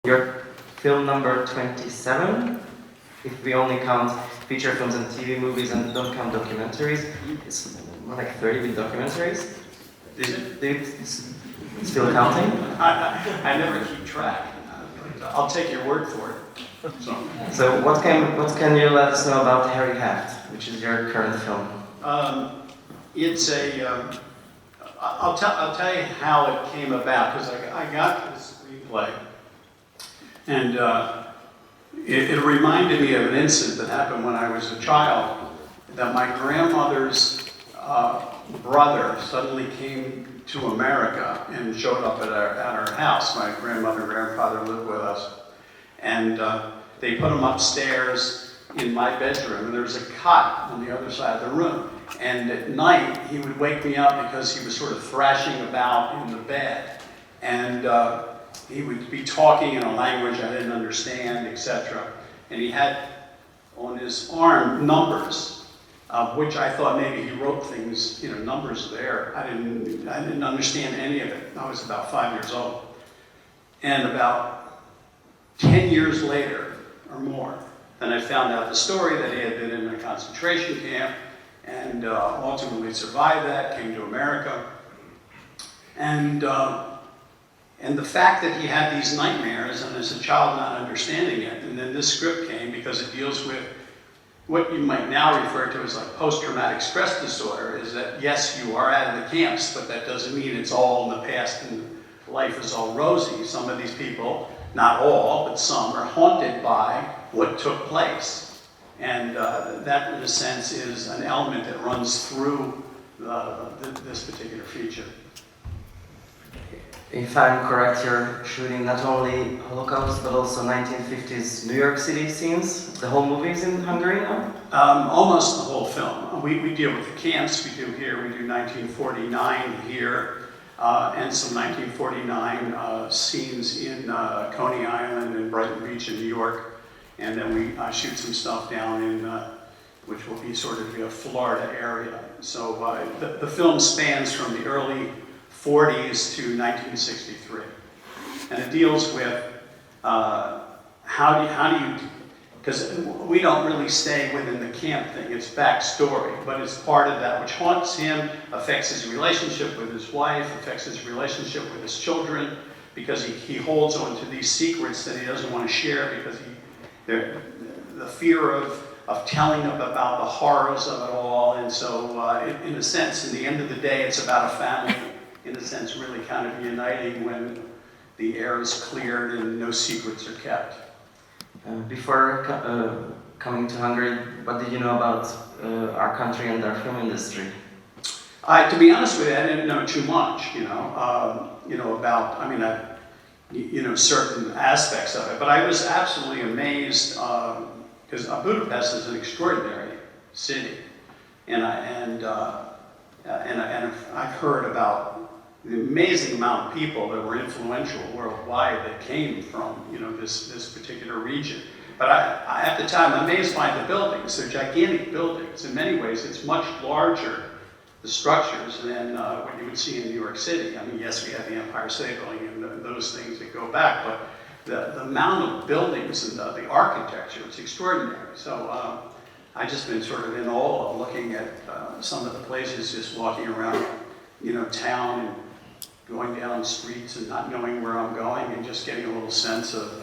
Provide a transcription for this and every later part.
Your film number 27, if we only count feature films and TV movies and don't count documentaries, it's more like 30 with documentaries. It's still counting? I never keep track. I'll take your word for it. So what can you let us know about Harry Heft, which is your current film? I'll tell you how it came about, because I got this screenplay, and it reminded me of an incident that happened when I was a child, that my grandmother's brother suddenly came to America and showed up at our house. My grandmother and grandfather lived with us, and they put him upstairs in my bedroom, and there was a cot on the other side of the room. And at night, he would wake me up because he was sort of thrashing about in the bed. And he would be talking in a language I didn't understand, etc. And he had on his arm numbers, which I thought maybe he wrote things, numbers there. I didn't understand any of it. I was about 5 years old. And about 10 years later, or more, then I found out the story that he had been in a concentration camp, and ultimately survived that, came to America. And the fact that he had these nightmares, and as a child not understanding it, and then this script came because it deals with what you might now refer to as like post-traumatic stress disorder, is that yes, you are out of the camps, but that doesn't mean it's all in the past and life is all rosy. Some of these people, not all, but some, are haunted by what took place. And that, in a sense, is an element that runs through this particular feature. If I'm correct, you're shooting not only Holocaust, but also 1950s New York City scenes. The whole movie is in Hungary now? Almost the whole film. We deal with the camps. We do here. We do 1949 here, and some 1949 scenes in Coney Island and Brighton Beach in New York. And then we shoot some stuff down in, which will be sort of the Florida area. So the film spans from the early 40s to 1963. And it deals with how do you, because we don't really stay within the camp thing, it's backstory, but it's part of that which haunts him, affects his relationship with his wife, affects his relationship with his children, because he holds on to these secrets that he doesn't want to share because the fear of telling them about the horrors of it all. And so in a sense, in the end of the day, it's about a family, in a sense, really kind of uniting when the air is cleared and no secrets are kept. Before coming to Hungary, what did you know about our country and our film industry? To be honest with you, I didn't know too much, about, certain aspects of it. But I was absolutely amazed, because Budapest is an extraordinary city. And I've heard about the amazing amount of people that were influential worldwide that came from, this particular region. But I at the time, amazed by the buildings. They're gigantic buildings. In many ways, it's much larger, the structures, than what you would see in New York City. I mean, yes, we have the Empire State Building and those things that go back, but the amount of buildings and the architecture, it's extraordinary. So I've just been sort of in awe of looking at some of the places, just walking around, town and going down streets and not knowing where I'm going and just getting a little sense of,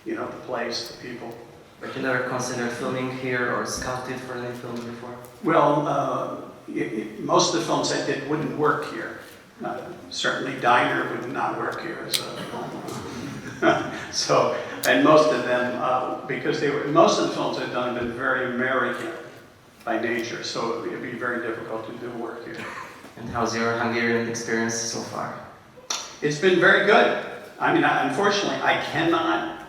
the place, the people. But you never considered filming here or scouted for any films before? Well, most of the films I did wouldn't work here. Certainly Diner would not work here. So, and most of them, because most of the films I've done have been very American by nature, so it would be very difficult to do work here. And how's your Hungarian experience so far? It's been very good. I mean, unfortunately, I cannot,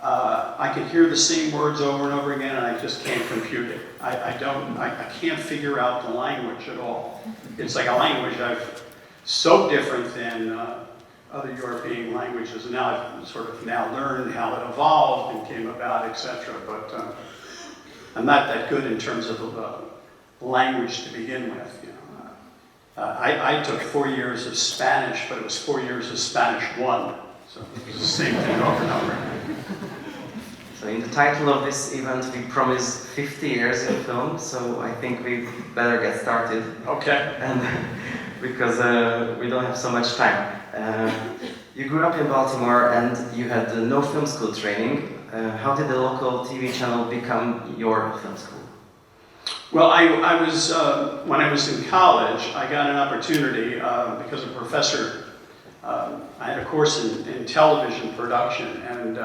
I can hear the same words over and over again, and I just can't compute it. I can't figure out the language at all. It's like a language so different than other European languages. And now I've sort of learned how it evolved and came about, etc. But I'm not that good in terms of language to begin with. I took 4 years of Spanish, but it was 4 years of Spanish 1. So it's the same thing over and over. So in the title of this event, we promise 50 years in film, so I think we better get started. Okay. And because we don't have so much time. You grew up in Baltimore and you had no film school training. How did the local TV channel become your film school? Well, I was, when I was in college, I got an opportunity because a professor, I had a course in television production, and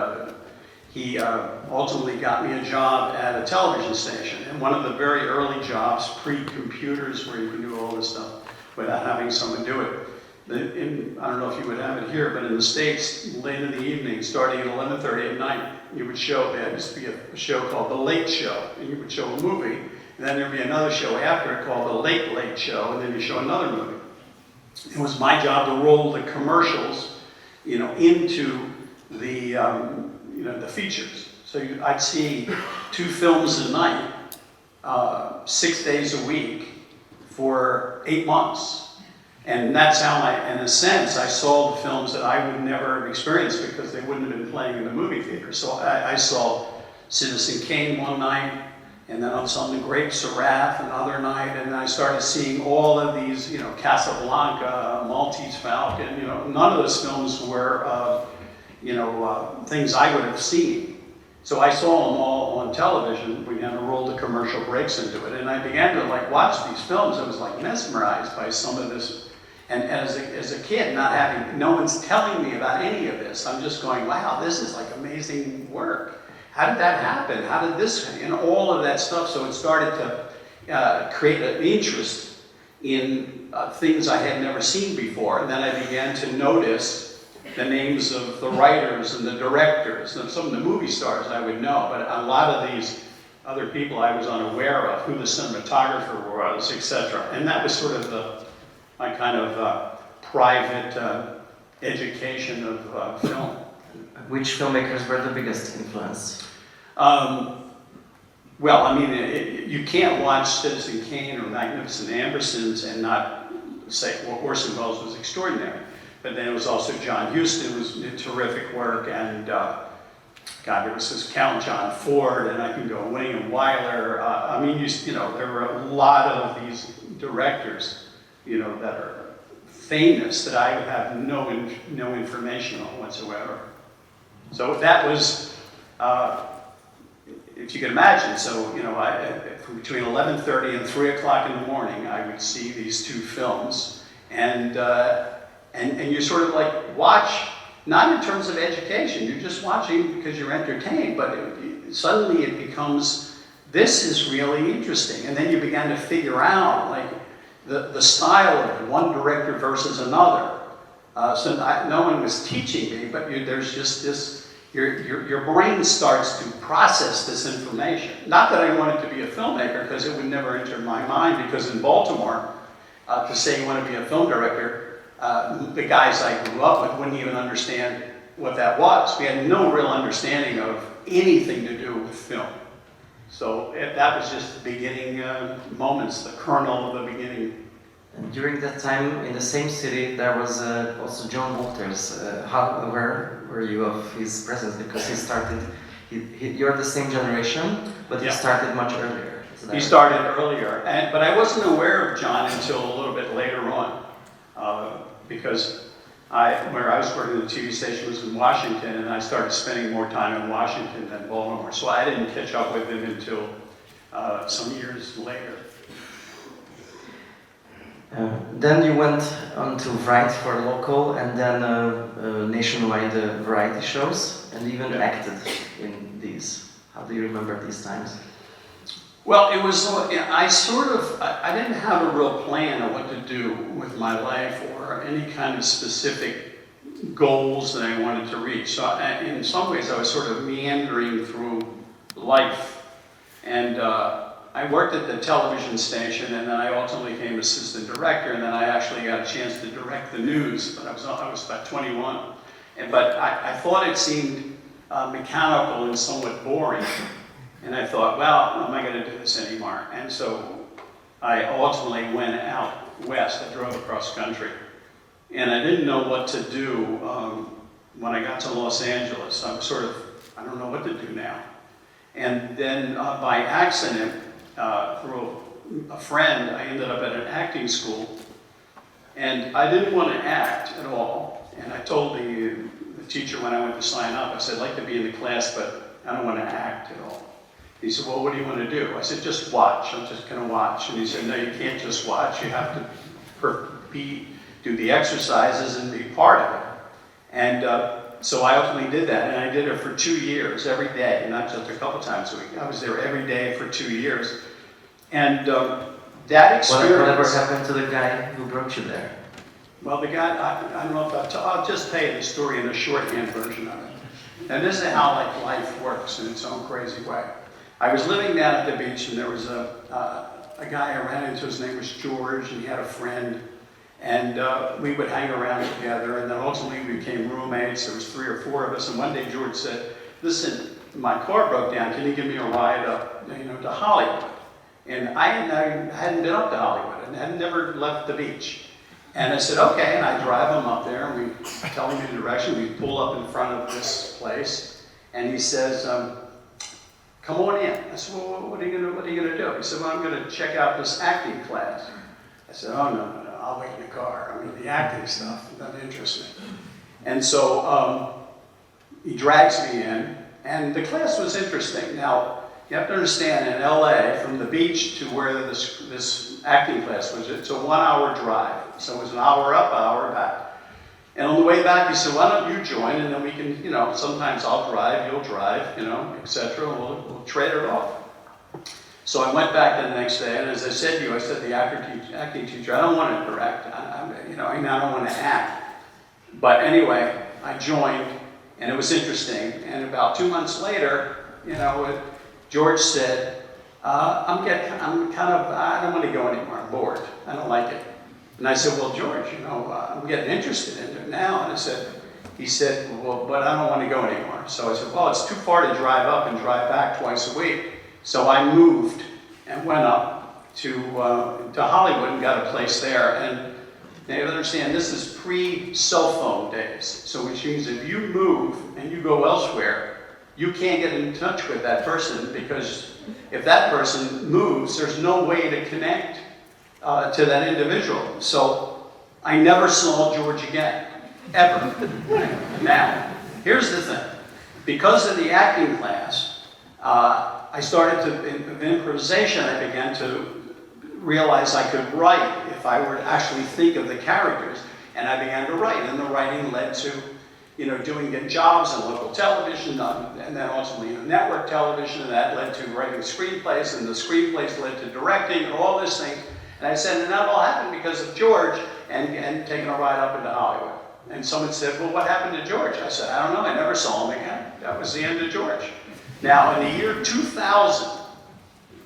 he ultimately got me a job at a television station. And one of the very early jobs, pre-computers, where you can do all this stuff without having someone do it. I don't know if you would have it here, but in the States, late in the evening, starting at 11:30 at night, you would show, there used to be a show called The Late Show, and you would show a movie, and then there'd be another show after it called The Late Late Show, and then you show another movie. It was my job to roll the commercials, into the, the features. So I'd see 2 films a night, 6 days a week for 8 months. And that's how in a sense, I saw the films that I would never have experienced because they wouldn't have been playing in the movie theater. So I saw Citizen Kane one night, and then I saw The Grapes of Wrath another night, and I started seeing all of these, Casablanca, Maltese Falcon, none of those films were, things I would have seen. So I saw them all on television. We had to roll the commercial breaks into it, and I began to watch these films. I was mesmerized by some of this. And as a kid, no one's telling me about any of this. I'm just going, wow, this is amazing work. How did that happen? How did this, all of that stuff. So it started to create an interest in things I had never seen before. And then I began to notice the names of the writers and the directors, and some of the movie stars I would know, but a lot of these other people I was unaware of, who the cinematographer was, etc. And that was sort of my kind of private education of film. Which filmmakers were the biggest influence? Well, I mean, you can't watch Citizen Kane or Magnificent Ambersons and not say, well, Orson Welles was extraordinary. But then it was also John Huston, was terrific work, and there was this Count John Ford, and I can go William Wyler. I mean, there were a lot of these directors, that are famous that I have no information on whatsoever. So that was, if you can imagine, so, between 11:30 and 3 o'clock in the morning, I would see these 2 films, and you sort of watch, not in terms of education, you're just watching because you're entertained, but suddenly it becomes, this is really interesting. And then you began to figure out, the style of one director versus another. So no one was teaching me, but there's just this, your brain starts to process this information. Not that I wanted to be a filmmaker, because it would never enter my mind, because in Baltimore, to say you want to be a film director, the guys I grew up with wouldn't even understand what that was. We had no real understanding of anything to do with film. So that was just the beginning moments, the kernel of the beginning. And during that time, in the same city, there was also John Walters. How aware were you of his presence? Because he started, you're the same generation, but he started much earlier. He started earlier, but I wasn't aware of John until a little bit later on, because where I was working at the TV station was in Washington, and I started spending more time in Washington than Baltimore, so I didn't catch up with him until some years later. Then you went on to write for local and then nationwide variety shows, and even acted in these. How do you remember these times? Well, it was, I didn't have a real plan of what to do with my life or any kind of specific goals that I wanted to reach. So in some ways I was sort of meandering through life, and I worked at the television station, and then I ultimately became assistant director, and then I actually got a chance to direct the news, but I was about 21. But I thought it seemed mechanical and somewhat boring. And I thought, well, am I going to do this anymore? And so I ultimately went out west. I drove across country. And I didn't know what to do when I got to Los Angeles. I was sort of, I don't know what to do now. And then by accident, through a friend, I ended up at an acting school. And I didn't want to act at all. And I told the teacher when I went to sign up, I said, I'd like to be in the class, but I don't want to act at all. He said, well, what do you want to do? I said, just watch. I'm just going to watch. And he said, no, you can't just watch. You have to do the exercises and be part of it. And so I ultimately did that. And I did it for 2 years, every day, not just a couple times a week. I was there every day for 2 years. And that experience... Whatever happened to the guy who brought you there? Well, the guy, I don't know if I'll just tell you the story in a shorthand version of it. And this is how life works in its own crazy way. I was living down at the beach, and there was a guy I ran into. His name was George, and he had a friend, and we would hang around together. And then ultimately we became roommates. There was 3 or 4 of us. And one day George said, "Listen, my car broke down. Can you give me a ride up, to Hollywood?" And I hadn't been up to Hollywood, and had never left the beach. And I said, okay, and I drive him up there, and we tell him the direction. We pull up in front of this place, and he says, come on in. I said, well, what are you gonna do? He said, well, I'm gonna check out this acting class. I said, oh, no, I'll wait in the car. I mean, the acting stuff doesn't interest me. And so he drags me in, and the class was interesting. Now, you have to understand, in LA, from the beach to where this acting class was, it's a 1-hour drive. So it was an hour up, an hour back. And on the way back, he said, why don't you join, and then we can, sometimes I'll drive, you'll drive, etc. We'll trade it off. So I went back the next day, and as I said to you, I said to the acting teacher, I don't want to direct, I don't want to act. But anyway, I joined, and it was interesting. And about 2 months later, George said, I don't want to go anymore. I'm bored. I don't like it. And I said, well, George, I'm getting interested in it now. And he said, well, but I don't want to go anymore. So I said, well, it's too far to drive up and drive back twice a week. So I moved and went up to Hollywood and got a place there. And you have to understand, this is pre-cell phone days. So which means if you move and you go elsewhere, you can't get in touch with that person, because if that person moves, there's no way to connect to that individual. So I never saw George again, ever. Now, here's the thing. Because of the acting class, I started in improvisation, I began to realize I could write if I were to actually think of the characters. And I began to write, and the writing led to doing jobs on local television, and then ultimately network television, and that led to writing screenplays, and the screenplays led to directing, and all this thing. And I said, and that all happened because of George and taking a ride up into Hollywood. And someone said, well, what happened to George? I said, I don't know, I never saw him again. That was the end of George. Now, in the year 2000,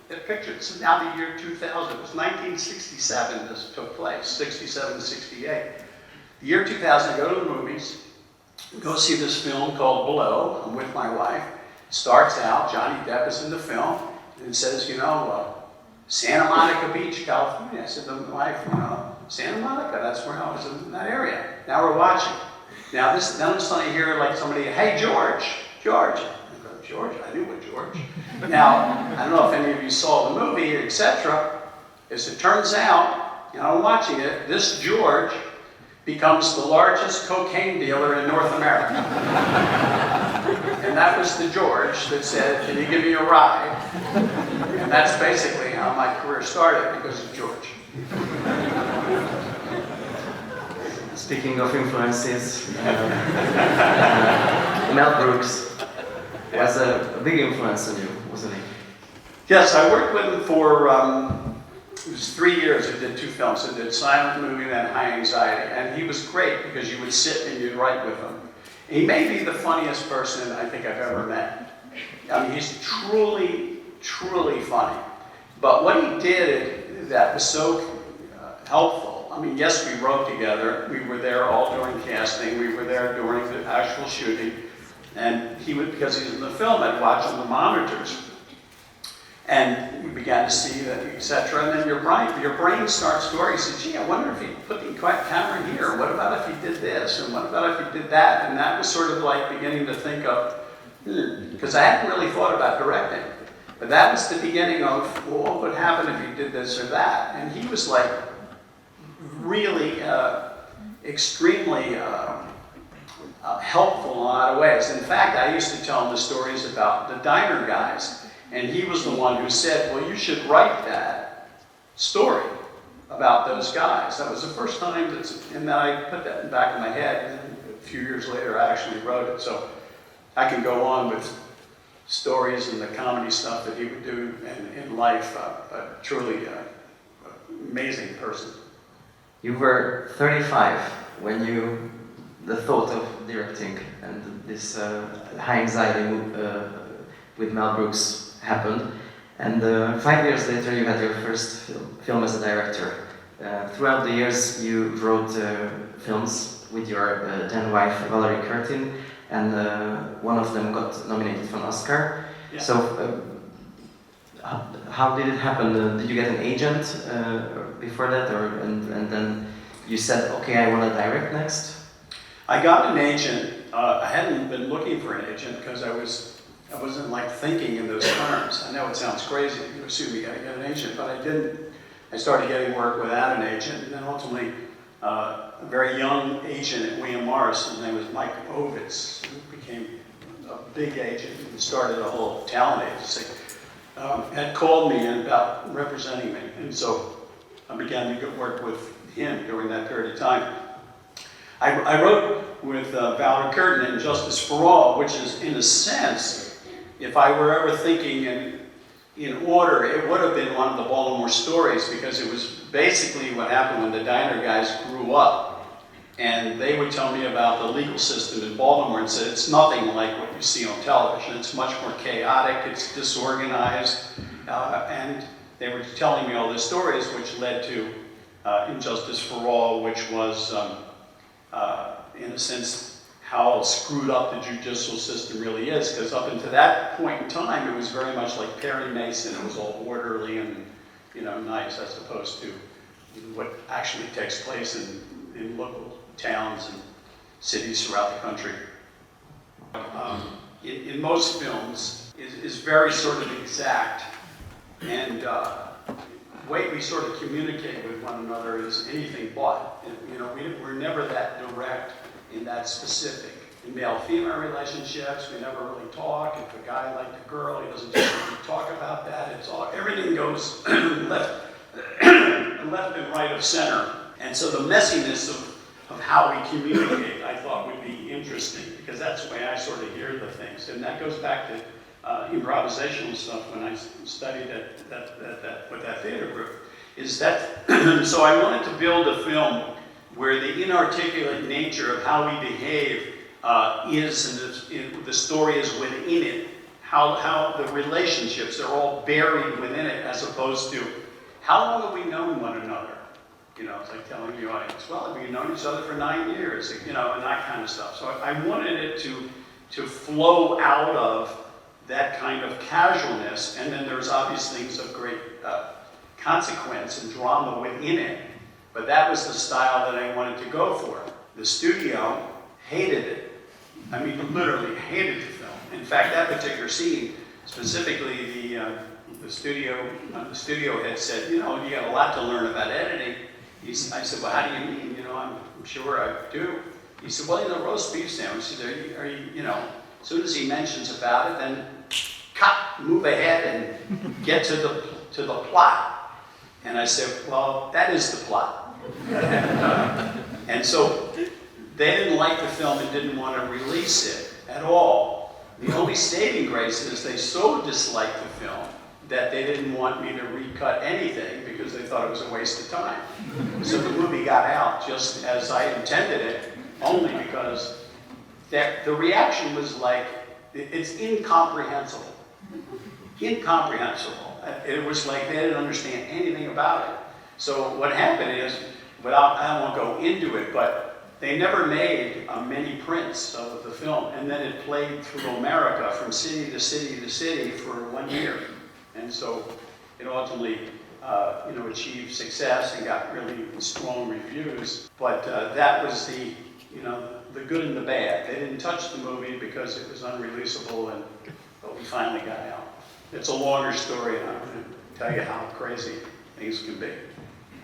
that picture, it's now the year 2000, it was 1967 this took place, 67, 68. The year 2000, I go to the movies, go see this film called Below. I'm with my wife. It starts out, Johnny Depp is in the film, and it says, Santa Monica Beach, California. I said to my wife, Santa Monica, that's where I was in that area. Now we're watching. Now then I'm starting to hear like somebody, hey, George. I go, George? I knew what George. Now, I don't know if any of you saw the movie, etc. As it turns out, I'm watching it, this George becomes the largest cocaine dealer in North America. And that was the George that said, can you give me a ride? And that's basically how my career started, because of George. Speaking of influences, Mel Brooks was a big influence on you, wasn't he? Yes, I worked with him for it was 3 years. I did 2 films. I did Silent Movie and then High Anxiety. And he was great because you would sit and you'd write with him. He may be the funniest person I think I've ever met. I mean, he's truly, truly funny. But what he did that was so helpful, I mean, yes, we wrote together. We were there all during casting. We were there during the actual shooting. And he would, because he's in the film, I'd watch on the monitors. And you began to see that, etc. And then your brain starts to worry. You say, gee, I wonder if he put the camera here. What about if he did this? And what about if he did that? And that was sort of like beginning to think of, because I hadn't really thought about directing. But that was the beginning of, well, what would happen if you did this or that? And he was like really extremely helpful in a lot of ways. In fact, I used to tell him the stories about the diner guys. And he was the one who said, well, you should write that story about those guys. That was the first time, and then I put that in the back of my head, and then a few years later I actually wrote it. So I can go on with stories and the comedy stuff that he would do in life. Truly amazing person. You were 35 when the thought of directing and this high anxiety with Mel Brooks happened, and 5 years later you had your first film as a director. Throughout the years you wrote films with your then wife Valerie Curtin, and one of them got nominated for an Oscar. Yeah. So how did it happen? Did you get an agent before that, and then you said, okay, I want to direct next? I got an agent. I hadn't been looking for an agent because I wasn't like thinking in those terms. I know it sounds crazy to assume you gotta get an agent, but I didn't. I started getting work without an agent, and then ultimately a very young agent at William Morris, his name was Mike Ovitz, who became a big agent and started a whole talent agency, had called me in about representing me, and so I began to get work with him during that period of time. I wrote with Valerie Curtin in Justice for All, which is, in a sense, if I were ever thinking in order, it would have been one of the Baltimore stories, because it was basically what happened when the diner guys grew up. And they would tell me about the legal system in Baltimore and said, it's nothing like what you see on television. It's much more chaotic, it's disorganized. And they were telling me all these stories, which led to Injustice for All, which was, in a sense, how screwed up the judicial system really is, because up until that point in time, it was very much like Perry Mason. It was all orderly and, nice, as opposed to what actually takes place in local towns and cities throughout the country. In most films, is very sort of exact, and the way we sort of communicate with one another is anything but. We're never that direct in that specific. In male-female relationships, we never really talk. If a guy liked a girl, he doesn't just really talk about that. It's all, everything goes left and right of center. And so the messiness of how we communicate, I thought would be interesting, because that's the way I sort of hear the things. And that goes back to improvisational stuff when I studied with that theater group. Is that, so I wanted to build a film where the inarticulate nature of how we behave is, and the story is within it. How the relationships are all buried within it, as opposed to how long have we known one another? It's like telling the audience, well, we've known each other for 9 years, and that kind of stuff. So I wanted it to flow out of that kind of casualness, and then there's obvious things of great consequence and drama within it. But that was the style that I wanted to go for. The studio hated it. I mean, literally hated the film. In fact, that particular scene, specifically the studio head said, you got a lot to learn about editing. I said, well, how do you mean? I'm sure I do. He said, well, roast beef sandwich. He said, are you, as soon as he mentions about it, then cut, move ahead and get to the plot. And I said, well, that is the plot. And so they didn't like the film and didn't want to release it at all. The only saving grace is they so disliked the film that they didn't want me to recut anything because they thought it was a waste of time. So the movie got out just as I intended it, only because the reaction was like, it's incomprehensible. Incomprehensible. It was like they didn't understand anything about it. So what happened is, I won't go into it, but they never made many prints of the film, and then it played through America from city to city to city for 1 year. And And so it ultimately, achieved success and got really strong reviews. But that was the good and the bad. They didn't touch the movie because it was unreleasable, but we finally got out. It's a longer story, and I'm going to tell you how crazy things can be.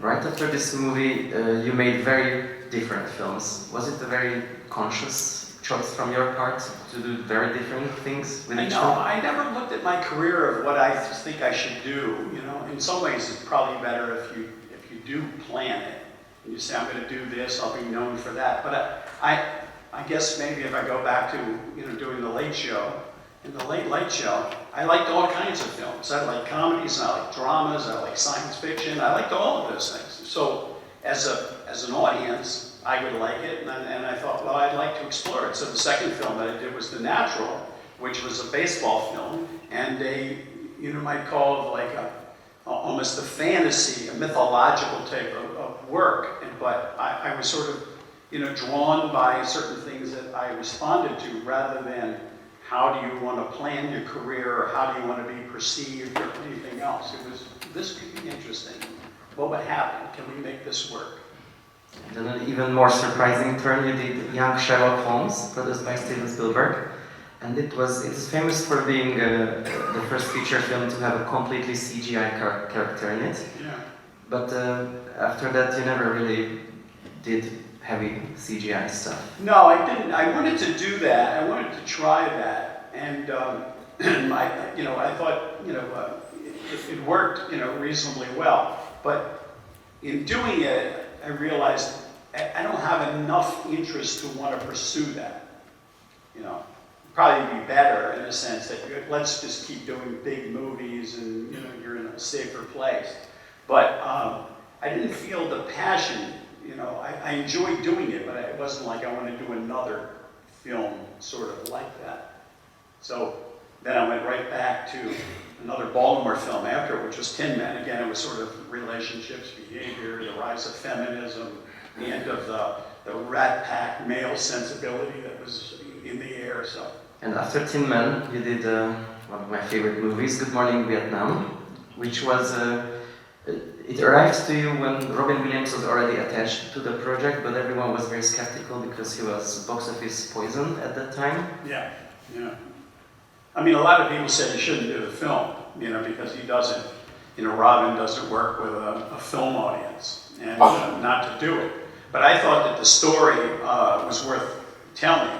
Right after this movie, you made very different films. Was it a very conscious choice from your part to do very different things with each film? I never looked at my career of what I think I should do. In some ways, it's probably better if you do plan it and you say, I'm going to do this, I'll be known for that. But I guess maybe if I go back to doing the Late Show, in the Late Show, I liked all kinds of films. I like comedies, and I like dramas, I like science fiction. I liked all of those things. So as an audience, I would like it, and I thought, well, I'd like to explore it. So the second film that I did was The Natural, which was a baseball film, and you might call it like almost a fantasy, a mythological type of work. But I was sort of drawn by certain things that I responded to, rather than how do you want to plan your career, or how do you want to be perceived, or anything else. It was, this could be interesting. What would happen? Can we make this work? Then an even more surprising turn, you did Young Sherlock Holmes, produced by Steven Spielberg. And it is famous for being the first feature film to have a completely CGI character in it. Yeah. But after that, you never really did heavy CGI stuff. No, I didn't. I wanted to do that. I wanted to try that, and I thought it worked reasonably well. But in doing it, I realized I don't have enough interest to want to pursue that. Probably be better in the sense that let's just keep doing big movies, and you're in a safer place. But I didn't feel the passion. I enjoyed doing it, but it wasn't like I want to do another film sort of like that. So then I went right back to another Baltimore film after, which was Tin Men. Again, it was sort of relationships, behavior, the rise of feminism, the end of the rat pack male sensibility that was in the air. So. And after Tin Men, you did one of my favorite movies, Good Morning Vietnam, which was it arrived to you when Robin Williams was already attached to the project, but everyone was very skeptical because he was box office poison at that time. Yeah. I mean, a lot of people say you shouldn't do the film, because he doesn't, Robin doesn't work with a film audience, and not to do it. But I thought that the story was worth telling.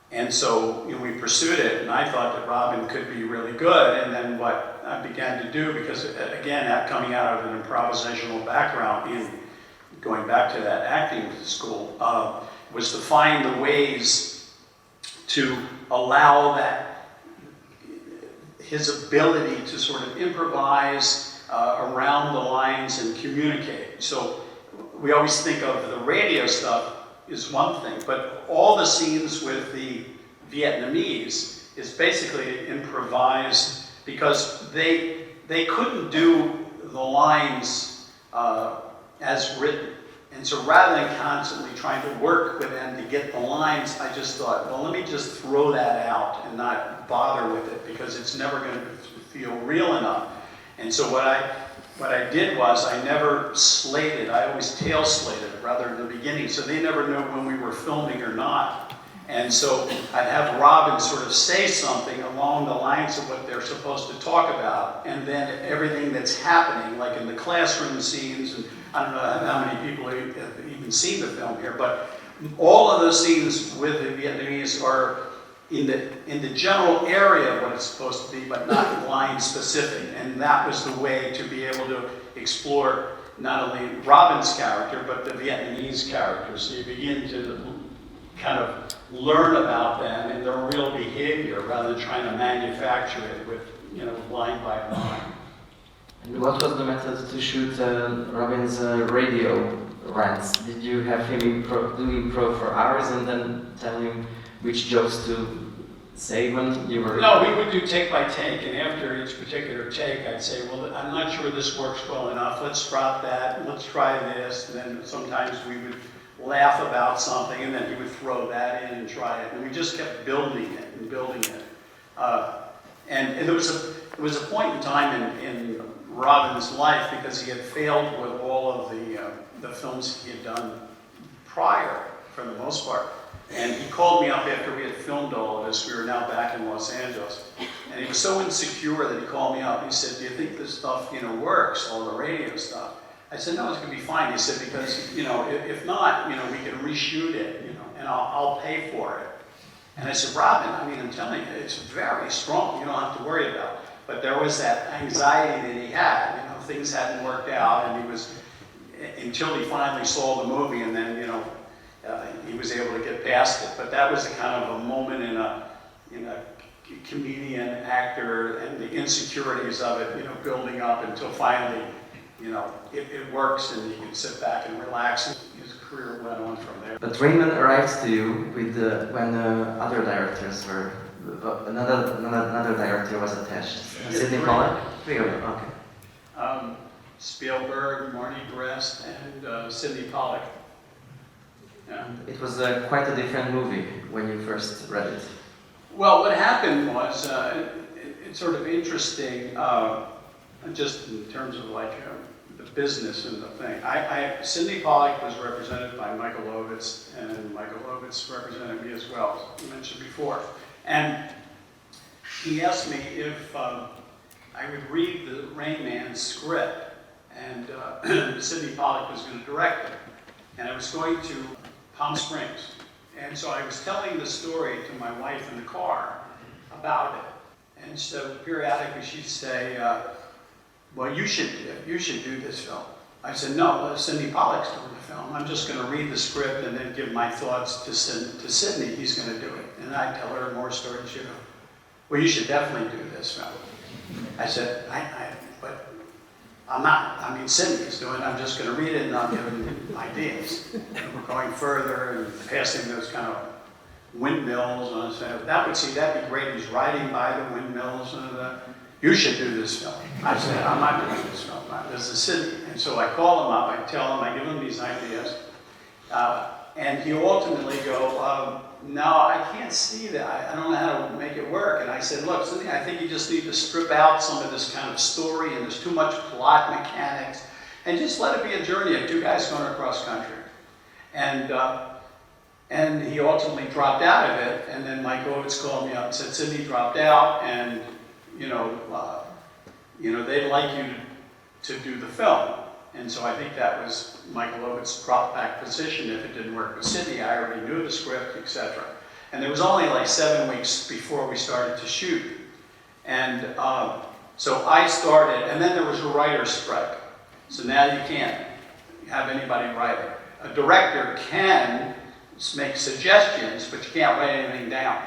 And so we pursued it, and I thought that Robin could be really good. And then what I began to do, because again, coming out of an improvisational background, in going back to that acting school, was to find the ways to allow his ability to sort of improvise around the lines and communicate. So we always think of the radio stuff is one thing, but all the scenes with the Vietnamese is basically improvised, because they couldn't do the lines as written. And so rather than constantly trying to work with them to get the lines, I just thought, well, let me just throw that out and not bother with it, because it's never going to feel real enough. And so what I did was I never slated, I always tail slated it rather in the beginning, so they never know when we were filming or not. And so I'd have Robin sort of say something along the lines of what they're supposed to talk about, and then everything that's happening, like in the classroom scenes, and I don't know how many people have even seen the film here, but all of those scenes with the Vietnamese are in the general area of what it's supposed to be, but not line specific. And that was the way to be able to explore not only Robin's character, but the Vietnamese character. So you begin to kind of learn about them and their real behavior, rather than trying to manufacture it with, line by line. And what was the method to shoot Robin's radio rants? Did you have him do improv for hours and then tell him which jokes to say when you were... No, we would do take by take, and after each particular take, I'd say, well, I'm not sure this works well enough, let's drop that, let's try this, and then sometimes we would laugh about something, and then he would throw that in and try it, and we just kept building it and building it. And there was a point in time in Robin's life because he had failed with all of the films he had done prior, for the most part. And he called me up after we had filmed all of this. We were now back in Los Angeles. And he was so insecure that he called me up. He said, do you think this stuff, works, all the radio stuff? I said, no, it's going to be fine. He said, because, if not, we can reshoot it, and I'll pay for it. And I said, Robin, I'm telling you, it's very strong. You don't have to worry about it. But there was that anxiety that he had. Things hadn't worked out, and he was, until he finally saw the movie, and then, he was able to get past it. But that was a kind of a moment in a comedian, actor, and the insecurities of it, building up until finally, it works, and you can sit back and relax. And his career went on from there. But Rainman arrived to you with when other directors were. Another director was attached. Sidney Pollack? Three of them, okay. Spielberg, Marty Brest, and Sidney Pollack. Yeah. It was quite a different movie when you first read it. Well, what happened was, it's sort of interesting, just in terms of the business and the thing. Sidney Pollack was represented by Michael Ovitz, and Michael Ovitz represented me as well, as I mentioned before. And he asked me if I would read the Rainman script, and Sidney Pollack was going to direct it. And I was going to Palm Springs. And so I was telling the story to my wife in the car about it. And so periodically she'd say, well, you should do this film. I said, no, Sidney Pollack's doing the film. I'm just going to read the script and then give my thoughts to Sidney. He's going to do it. And I'd tell her more stories, well, you should definitely do this film. I said, but I'm not. Sidney's doing it. I'm just going to read it and I'll give him ideas. And we're going further and passing those kind of windmills. And I said, that'd be great. He's riding by the windmills. And you should do this film. I said, I'm not doing this film. This is Sidney. And so I call him up. I tell him. I give him these ideas. And he ultimately go, no, I can't see that. I don't know how to make it work. And I said, look, Sidney, I think you just need to strip out some of this kind of story, and there's too much plot mechanics, and just let it be a journey of two guys going across country. And he ultimately dropped out of it, and then Mike Ovitz called me up and said, Sidney dropped out, and they'd like you to do the film. And so I think that was Michael Ovitz's drop back position if it didn't work with Sidney. I already knew the script, etc. And there was only like 7 weeks before we started to shoot. And so I started, and then there was a writer's strike. So now you can't have anybody write it. A director can make suggestions, but you can't write anything down.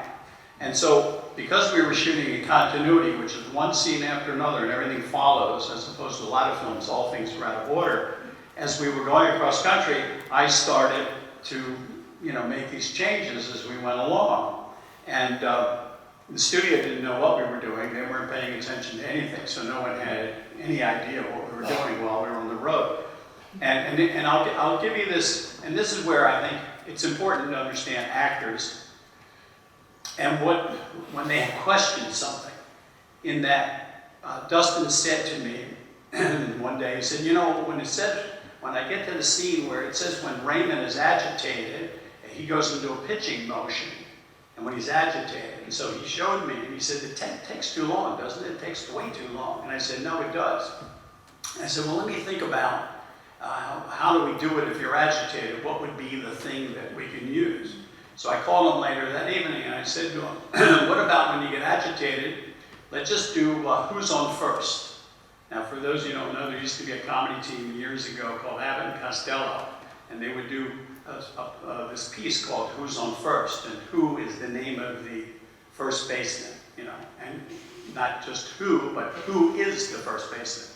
And so, because we were shooting in continuity, which is one scene after another and everything follows, as opposed to a lot of films, all things are out of order, as we were going across country, I started to, make these changes as we went along. And the studio didn't know what we were doing. They weren't paying attention to anything, so no one had any idea what we were doing while we were on the road. And I'll give you this, and this is where I think it's important to understand actors. And when they question something, in that Dustin said to me one day, he said, when I get to the scene where it says when Rainman is agitated, he goes into a pitching motion, and when he's agitated, and so he showed me, and he said, it takes too long, doesn't it? It takes way too long. And I said, no, it does. And I said, well, let me think about how do we do it if you're agitated? What would be the thing that we can use? So I called him later that evening and I said to him, what about when you get agitated, let's just do Who's on First? Now for those of you who don't know, there used to be a comedy team years ago called Abbott and Costello, and they would do this piece called Who's on First, and who is the name of the first baseman, and not just who, but who is the first baseman.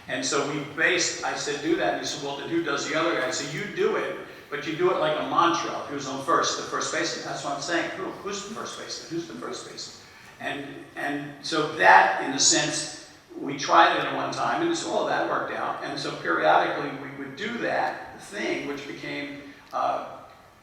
And so I said, do that, and he said, well, then who does the other guy? I said, you do it. But you do it like a mantra. Who's on first? The first baseman. That's what I'm saying. Who's the first baseman? Who's the first baseman? And so that, in a sense, we tried it at one time, and so all that worked out. And so periodically we would do that thing, which became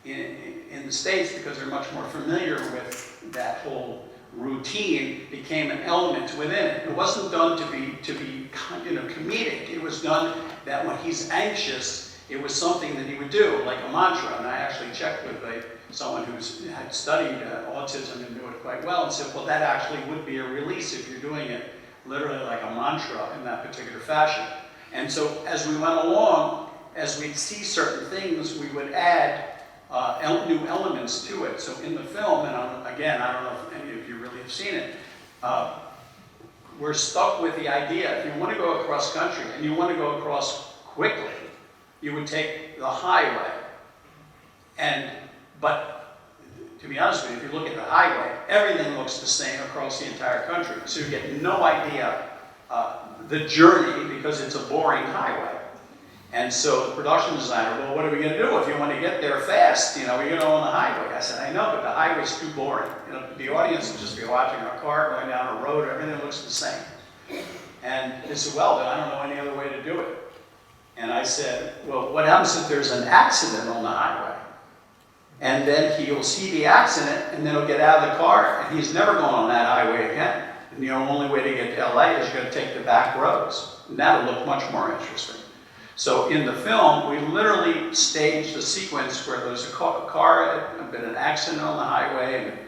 in the States, because they're much more familiar with that whole routine became an element within it. It wasn't done to be comedic. It was done that when he's anxious, it was something that he would do, like a mantra. And I actually checked with someone who had studied autism and knew it quite well and said, well, that actually would be a release if you're doing it literally like a mantra in that particular fashion. And so as we went along, as we'd see certain things, we would add new elements to it. So in the film, and again, I don't know if any of you really have seen it, we're stuck with the idea, if you want to go across country and you want to go across quickly, you would take the highway. But to be honest with you, if you look at the highway, everything looks the same across the entire country. So you get no idea the journey because it's a boring highway. And so the production designer, well, what are we going to do if you want to get there fast? You know, we're going to go on the highway. I said, I know, but the highway's too boring. You know, the audience will just be watching our car going down a road. Everything looks the same. And they said, well, then I don't know any other way to do it. And I said, well, what happens if there's an accident on the highway? And then he'll see the accident, and then he'll get out of the car, and he's never going on that highway again. And the only way to get to LA is you're going to take the back roads. And that'll look much more interesting. So in the film, we literally staged a sequence where there's a car, had been an accident on the highway, and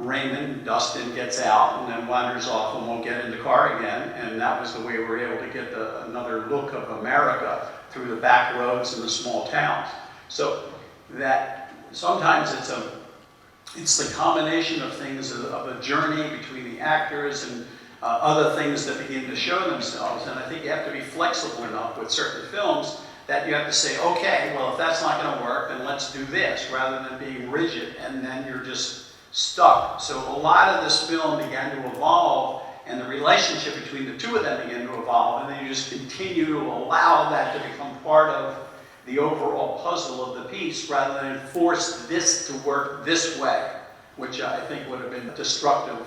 Rainman, Dustin, gets out and then wanders off and won't get in the car again. And that was the way we were able to get another look of America through the back roads in the small towns. So that sometimes it's the combination of things, of a journey between the actors and other things that begin to show themselves. And I think you have to be flexible enough with certain films that you have to say, okay, well, if that's not going to work, then let's do this, rather than being rigid, and then you're just stuck. So a lot of this film began to evolve, and the relationship between the two of them began to evolve, and then you just continue to allow that to become part of the overall puzzle of the piece, rather than force this to work this way, which I think would have been destructive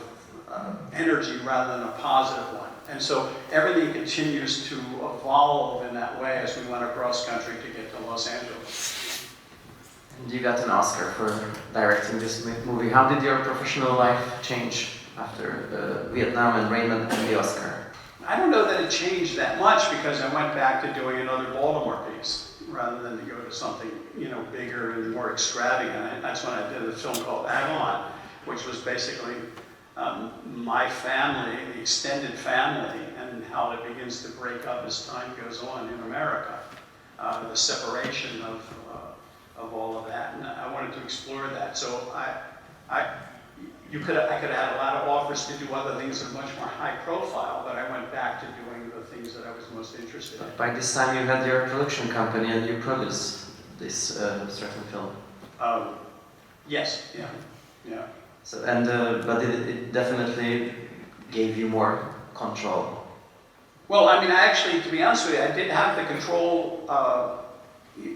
energy rather than a positive one. And so everything continues to evolve in that way as we went across country to get to Los Angeles. And you got an Oscar for directing this movie. How did your professional life change after Vietnam and Rainman and the Oscar? I don't know that it changed that much because I went back to doing another Baltimore piece rather than to go to something, you know, bigger and more extravagant. That's when I did a film called Avalon, which was basically my family, the extended family, and how it begins to break up as time goes on in America. The separation of all of that, and I wanted to explore that. So I could have had a lot of offers to do other things that are much more high profile, but I went back to doing the things that I was most interested in. By this time you had your production company and you produced this certain film. Yes, yeah. So, but it definitely gave you more control. Well, I mean, actually, to be honest with you, I didn't have the control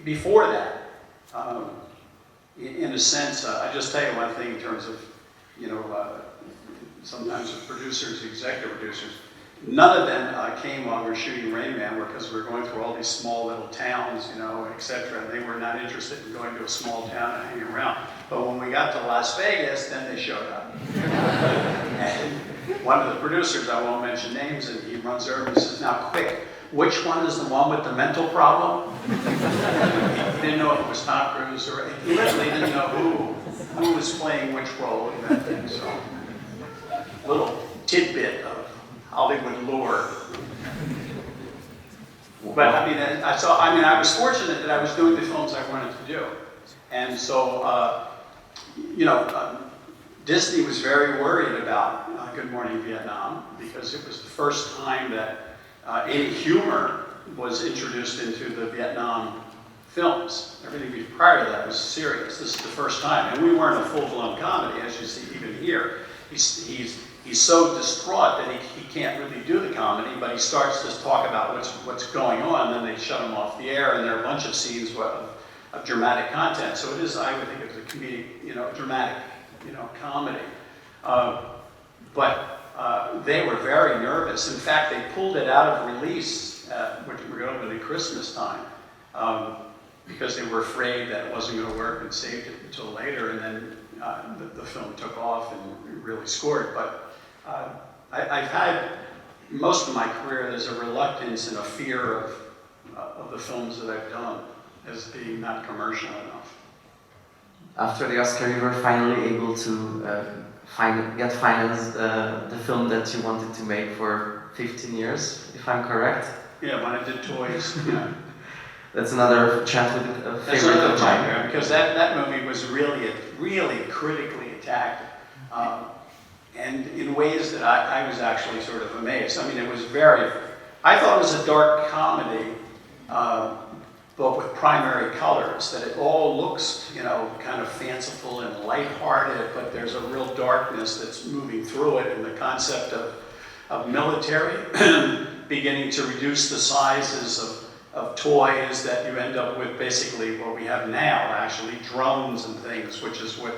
before that. In a sense, I just tell you one thing in terms of, you know, sometimes with producers, executive producers, none of them came while we were shooting Rainman because we were going through all these small little towns, you know, etc. They were not interested in going to a small town and hanging around. But when we got to Las Vegas, then they showed up. And one of the producers, I won't mention names, and he runs over and says, now quick, which one is the one with the mental problem? He didn't know if it was Tom Cruise or, he literally didn't know who was playing which role in that thing. So, little tidbit of Hollywood lore. But I mean, I was fortunate that I was doing the films I wanted to do. And so, Disney was very worried about Good Morning Vietnam because it was the first time that any humor was introduced into the Vietnam films. Everything prior to that was serious. This is the first time. And we weren't a full-blown comedy, as you see even here. He's so distraught that he can't really do the comedy, but he starts to talk about what's going on, and then they shut him off the air, and there are a bunch of scenes of dramatic content. So it is, I would think, it's a comedic, dramatic, comedy. But they were very nervous. In fact, they pulled it out of release, which were over the Christmas time, because they were afraid that it wasn't going to work and saved it until later. And then the film took off and really scored. But I've had, most of my career, there's a reluctance and a fear of the films that I've done as being not commercial enough. After the Oscar, you were finally able to get financed the film that you wanted to make for 15 years, if I'm correct. Yeah, when I did Toys, yeah. That's another chat with a That's favorite another of time, mine. because that movie was really critically attacked, and in ways that I was actually sort of amazed. I mean, it was I thought it was a dark comedy, but with primary colors, that it all looks, you know, kind of fanciful and lighthearted, but there's a real darkness that's moving through it, and the concept of military beginning to reduce the sizes of toys, that you end up with basically what we have now, actually drones and things, which is what,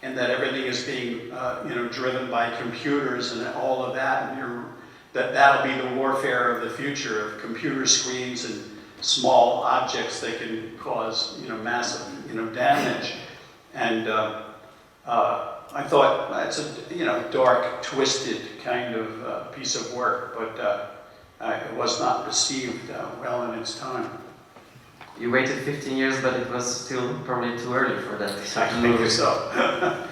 and that everything is being, you know, driven by computers and all of that, and that'll be the warfare of the future, of computer screens and small objects that can cause, you know, massive, you know, damage. And I thought it's a, you know, dark, twisted kind of piece of work, but it was not received well in its time. You waited 15 years, but it was still probably too early for that. I think so.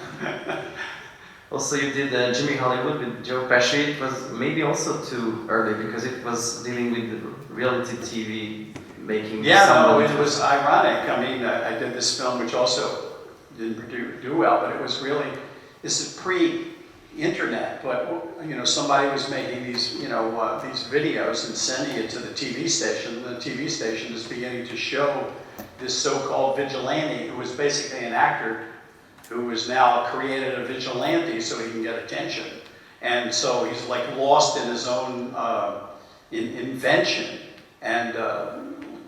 Also, you did Jimmy Hollywood with Joe Pesci. It was maybe also too early because it was dealing with reality TV making. Yeah, no, it was ironic. I mean, I did this film, which also didn't do well, but it was really, this is pre-internet, but, you know, somebody was making these, you know, these videos and sending it to the TV station, and the TV station is beginning to show this so-called vigilante, who was basically an actor who has now created a vigilante so he can get attention. And so he's like lost in his own invention, and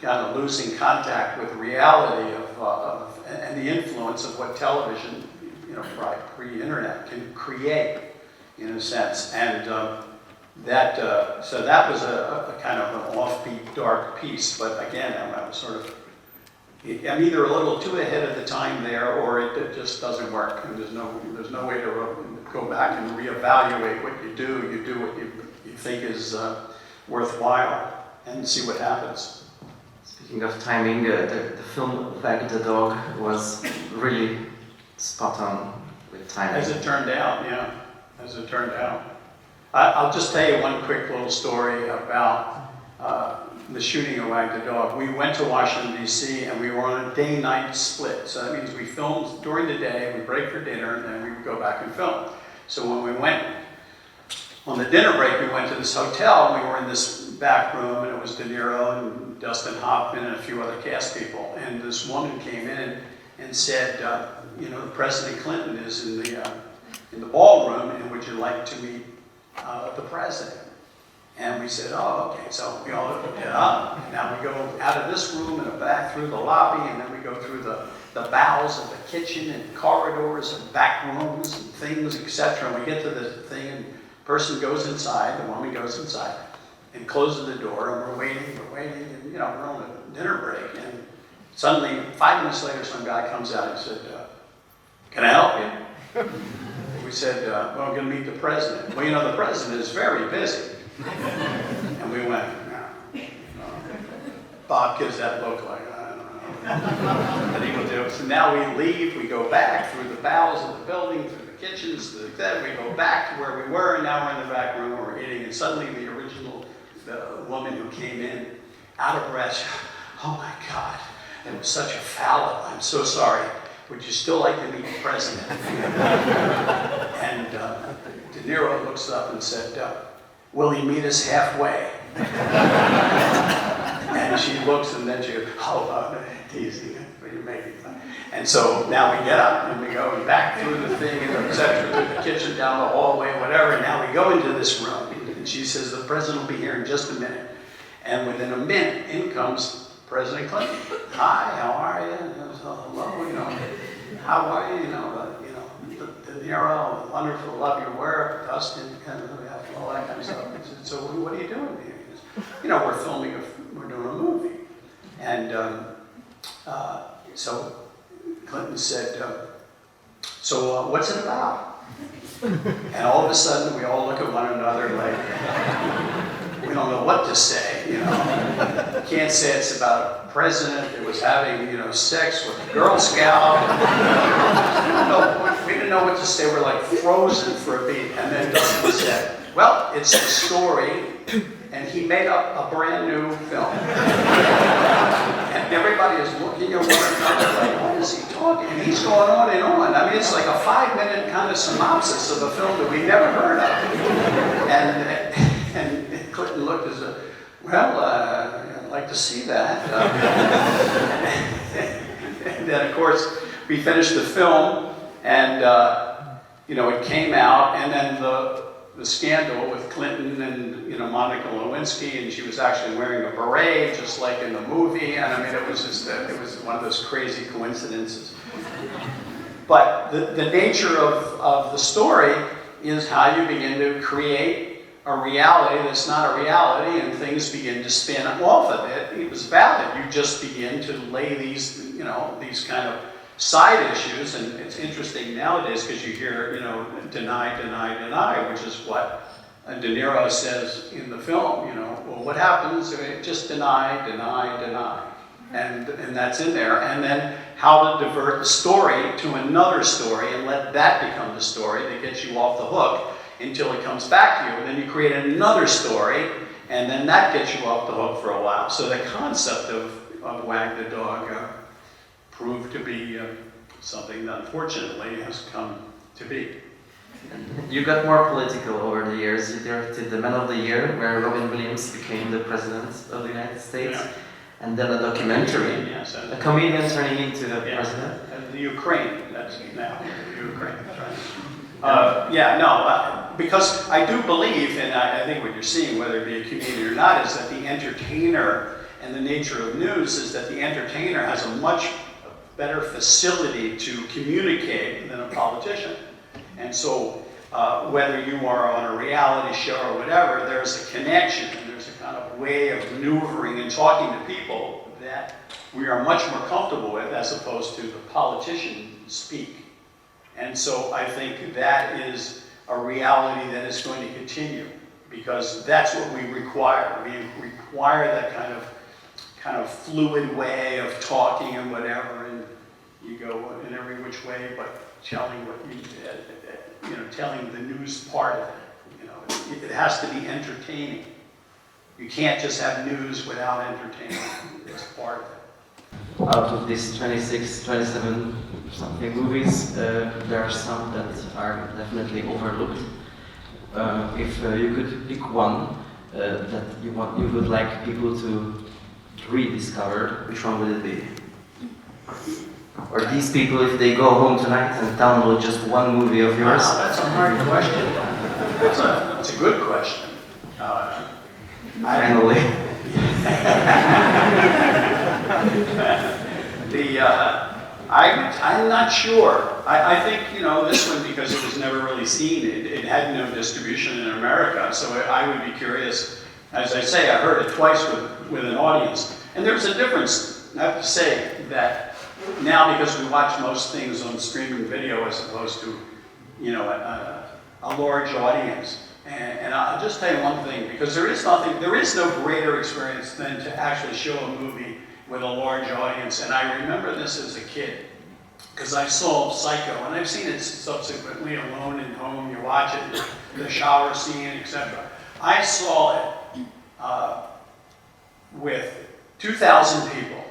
kind of losing contact with reality and the influence of what television, you know, pre-internet can create, in a sense. And so that was a kind of an offbeat, dark piece. But again, I'm sort of, I'm either a little too ahead of the time there, or it just doesn't work, and there's no way to go back and reevaluate what you do. You do what you think is worthwhile, and see what happens. Speaking of timing, the film Wag the Dog was really spot on with timing. As it turned out, yeah, as it turned out. I'll just tell you one quick little story about the shooting of Wag the Dog. We went to Washington, D.C., and we were on a day-night split. So that means we filmed during the day, we break for dinner, and then we would go back and film. So when we went on the dinner break, we went to this hotel, and we were in this back room, and it was De Niro and Dustin Hoffman and a few other cast people. And this woman came in and said, you know, President Clinton is in the ballroom, and would you like to meet the president? And we said, oh, okay. So we all get up, and now we go out of this room and back through the lobby, and then we go through the bowels of the kitchen and corridors and back rooms and things, etc. And we get to the thing, and the person goes inside, the woman goes inside, and closes the door, and we're waiting, and, you know, we're on a dinner break, and suddenly, 5 minutes later, some guy comes out and said, can I help you? We said, well, I'm going to meet the president. Well, you know, the president is very busy. And we went, no. Bob gives that look like, I don't know what he will do. So now we leave, we go back through the bowels of the building, through the kitchens, we go back to where we were, and now we're in the back room, we're eating, and suddenly the woman who came in, out of breath, oh my God, it was such a foul, I'm so sorry. Would you still like to meet the president? And De Niro looks up and said, will he meet us halfway? And she looks, and then she goes, oh, teasing, you're making fun. And so now we get up, and we go back through the thing, and etc., through the kitchen, down the hallway, whatever, and now we go into this room. And she says, the president will be here in just a minute. And within a minute, in comes President Clinton. Hi, how are you? And hello, you know, how are you? You know, De Niro, wonderful, love your work, Dustin, kind of, all that kind of stuff. I said, so what are you doing here? He goes, you know, we're doing a movie. And so Clinton said, so what's it about? And all of a sudden, we all look at one another like, we don't know what to say, you know. Can't say it's about a president that was having, you know, sex with a Girl Scout. We didn't know what to say. We're like frozen for a beat. And then Dustin said, well, it's the story, and he made up a brand new film. And everybody is looking at one another like, what is he talking? And he's going on and on. I mean, it's like a 5-minute kind of synopsis of a film that we never heard of. And Clinton looked as a, well, I'd like to see that. And then, of course, we finished the film, and you know, it came out, and then the scandal with Clinton and, you know, Monica Lewinsky, and she was actually wearing a beret, just like in the movie, and I mean, it was just, it was one of those crazy coincidences. But the nature of the story is how you begin to create a reality that's not a reality, and things begin to spin off of it. It was valid. You just begin to lay these, you know, these kind of side issues, and it's interesting nowadays because you hear, you know, deny, deny, deny, which is what De Niro says in the film, you know, well, what happens? Just deny, deny, deny. And that's in there. And then how to divert the story to another story and let that become the story that gets you off the hook until it comes back to you. And then you create another story, and then that gets you off the hook for a while. So the concept of Wag the Dog proved to be something that unfortunately has come to be. You got more political over the years. You directed The Man of the Year, where Robin Williams became the president of the United States, Yeah. And then a documentary, Yes, a comedian turning into the president. And the Ukraine, that's now, the Ukraine, that's right. Because I do believe, and I think what you're seeing, whether it be a comedian or not, is that the entertainer, and the nature of news is that the entertainer has a much better facility to communicate than a politician. And so whether you are on a reality show or whatever, there's a connection, and there's a kind of way of maneuvering and talking to people that we are much more comfortable with as opposed to the politician speak. And so I think that is a reality that is going to continue, because that's what we require. We require that kind of fluid way of talking and whatever, and you go in every which way, but telling what you know, telling the news part of it. You know, it has to be entertaining. You can't just have news without entertainment. It's part of it. Out of these 26, 27 something movies, there are some that are definitely overlooked. If you could pick one that you would like people to rediscover, which one would it be? Or these people, if they go home tonight and download just one movie of yours? Wow, that's a hard question. That's a good question. Finally. I'm not sure. I think, you know, this one, because it was never really seen, it had no distribution in America, so I would be curious. As I say, I heard it twice with an audience. And there's a difference, I have to say, that now, because we watch most things on streaming video as opposed to, you know, a large audience. And I'll just tell you one thing, because there is no greater experience than to actually show a movie with a large audience. And I remember this as a kid, because I saw Psycho, and I've seen it subsequently alone in home. You watch it, the shower scene, etc. I saw it with 2,000 people.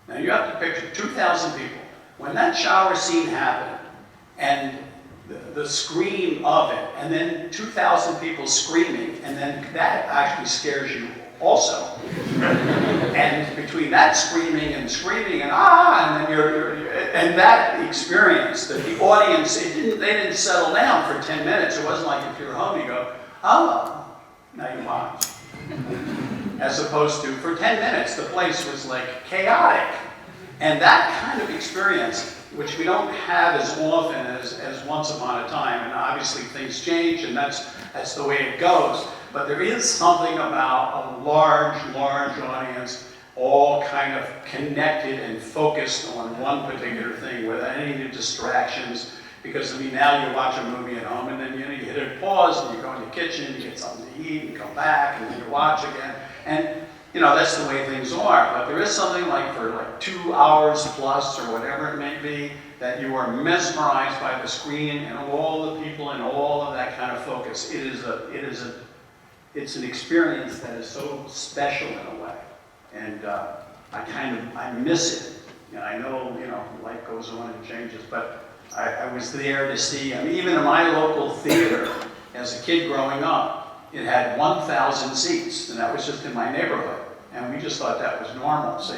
Now you have to picture 2,000 people. When that shower scene happened, and the scream of it, and then 2,000 people screaming, and then that actually scares you also. And between that screaming and and then and that experience, that the audience, they didn't settle down for 10 minutes. It wasn't like if you're home, you go, oh, now you watch. As opposed to, for 10 minutes, the place was like chaotic. And that kind of experience, which we don't have as often as once upon a time, and obviously things change, and that's the way it goes. But there is something about a large audience all kind of connected and focused on one particular thing without any distractions. Because I mean, now you watch a movie at home and then you hit a pause and you go in the kitchen, you get something to eat, and come back, and then you watch again. And that's the way things are. But there is something like for like 2 hours plus or whatever it may be, that you are mesmerized by the screen and all the people and all of that kind of focus. It's an experience that is so special in a way. And I miss it. And I know, life goes on and changes, but I was there to see, even in my local theater, as a kid growing up, it had 1,000 seats, and that was just in my neighborhood. And we just thought that was normal. So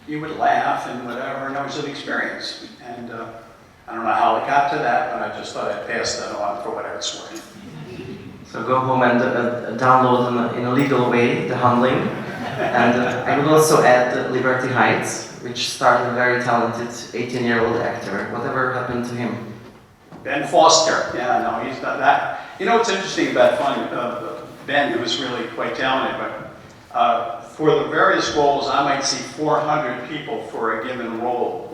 you would laugh and whatever, and it was an experience. And I don't know how it got to that, but I just thought I'd pass that on for what it's worth. So go home and download in a legal way the Handling. And I would also add Liberty Heights, which starred a very talented 18-year-old actor. Whatever happened to him? Ben Foster. Yeah, no, he's done that. What's interesting about Ben, who was really quite talented, but for the various roles, I might see 400 people for a given role